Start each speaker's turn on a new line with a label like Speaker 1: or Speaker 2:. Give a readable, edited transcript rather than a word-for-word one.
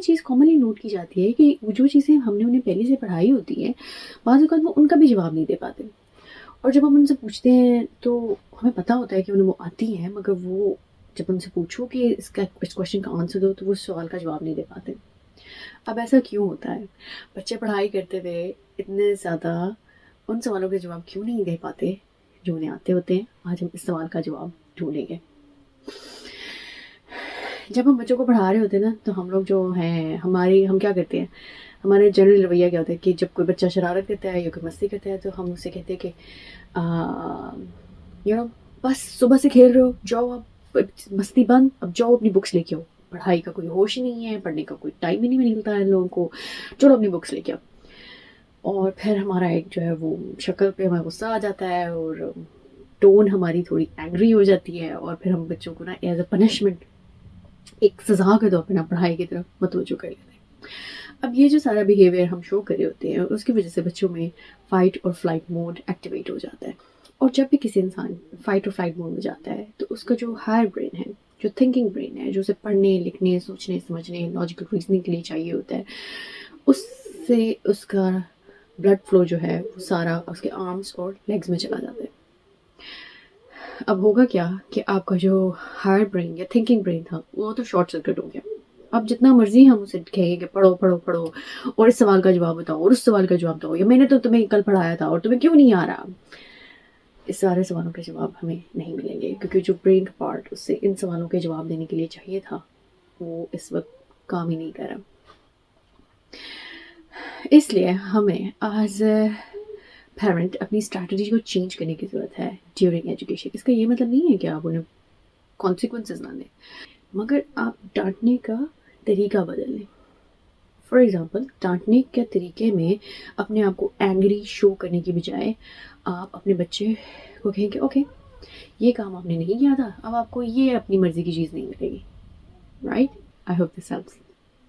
Speaker 1: چیز commonly note کی جاتی ہے کہ جو چیزیں ہم نے انہیں پہلے سے پڑھائی ہوتی ہیں بعض اوقات وہ ان کا بھی جواب نہیں دے پاتے، اور جب ہم ان سے پوچھتے ہیں تو ہمیں پتہ ہوتا ہے کہ انہیں وہ آتی ہیں، مگر وہ جب ان سے پوچھو کہ اس کویشچن کا آنسر دو تو وہ سوال کا جواب نہیں دے پاتے۔ اب ایسا کیوں ہوتا ہے؟ بچے پڑھائی کرتے ہوئے اتنے زیادہ ان سوالوں کے جواب کیوں نہیں دے پاتے جو انہیں آتے ہوتے ہیں؟ آج ہم اس سوال کا جواب ڈھونڈیں گے۔ جب ہم بچوں کو پڑھا رہے ہوتے ہیں نا تو ہم لوگ جو ہیں ہم کیا کرتے ہیں، ہمارے جنرل رویہ کیا ہوتا ہے کہ جب کوئی بچہ شرارت کرتا ہے یا کوئی مستی کرتا ہے تو ہم اسے کہتے ہیں کہ بس صبح سے کھیل رہے ہو، جاؤ اب مستی بند، اب جاؤ اپنی بکس لے کے آؤ، پڑھائی کا کوئی ہوش ہی نہیں ہے، پڑھنے کا کوئی ٹائم ہی نہیں ملتا ہے لوگوں کو، چلو اپنی بکس لے کے آؤ۔ اور پھر ہمارا ایک جو ہے وہ شکل پہ ہمیں غصہ آ جاتا ہے اور ٹون ہماری تھوڑی اینگری ہو جاتی ہے، اور پھر ہم بچوں کو نا ایز اے پنشمنٹ ایک سزا کے طور پہ نا پڑھائی کی طرف متوجہ کر لیتے ہیں۔ اب یہ جو سارا بیہیویئر ہم شو کر رہے ہوتے ہیں اس کی وجہ سے بچوں میں فائٹ اور فلائٹ موڈ ایکٹیویٹ ہو جاتا ہے، اور جب بھی کسی انسان فائٹ اور فلائٹ موڈ میں جاتا ہے تو اس کا جو ہائر برین ہے، جو تھنکنگ برین ہے، جو اسے پڑھنے لکھنے سوچنے سمجھنے لاجیکل ریزننگ کے لیے چاہیے ہوتا ہے، اس سے اس کا بلڈ فلو جو ہے وہ سارا اس کے آرمز اور لیگز میں چلا جاتا ہے۔ اب ہوگا کیا کہ آپ کا جو ہائر برین یا تھنکنگ برین تھا وہ تو شارٹ سرکٹ ہو گیا۔ اب جتنا مرضی ہم اسے کہیں کہ پڑھو پڑھو پڑھو اور اس سوال کا جواب بتاؤ اور اس سوال کا جواب دو، یا میں نے تو تمہیں کل پڑھایا تھا اور تمہیں کیوں نہیں آ رہا، اس سارے سوالوں کے جواب ہمیں نہیں ملیں گے، کیونکہ جو برین کا پارٹ اس سے ان سوالوں کے جواب دینے کے لیے چاہیے تھا وہ اس وقت کام ہی نہیں کر رہا۔ اس لیے ہمیں ایز اے پیرنٹ اپنی اسٹریٹجی کو چینج کرنے کی ضرورت ہے ڈیورنگ ایجوکیشن۔ اس کا یہ مطلب نہیں ہے کہ آپ انہیں کانسیکوینسز نہ دیں، مگر آپ ڈانٹنے کا طریقہ بدل لیں۔ فار ایگزامپل ڈانٹنے کے طریقے میں اپنے آپ کو اینگری شو کرنے کی بجائے آپ اپنے بچے کو کہیں کہ اوکے یہ کام آپ نے نہیں کیا تھا، اب آپ کو یہ اپنی مرضی کی چیز نہیں ملے گی، right? I hope this helps.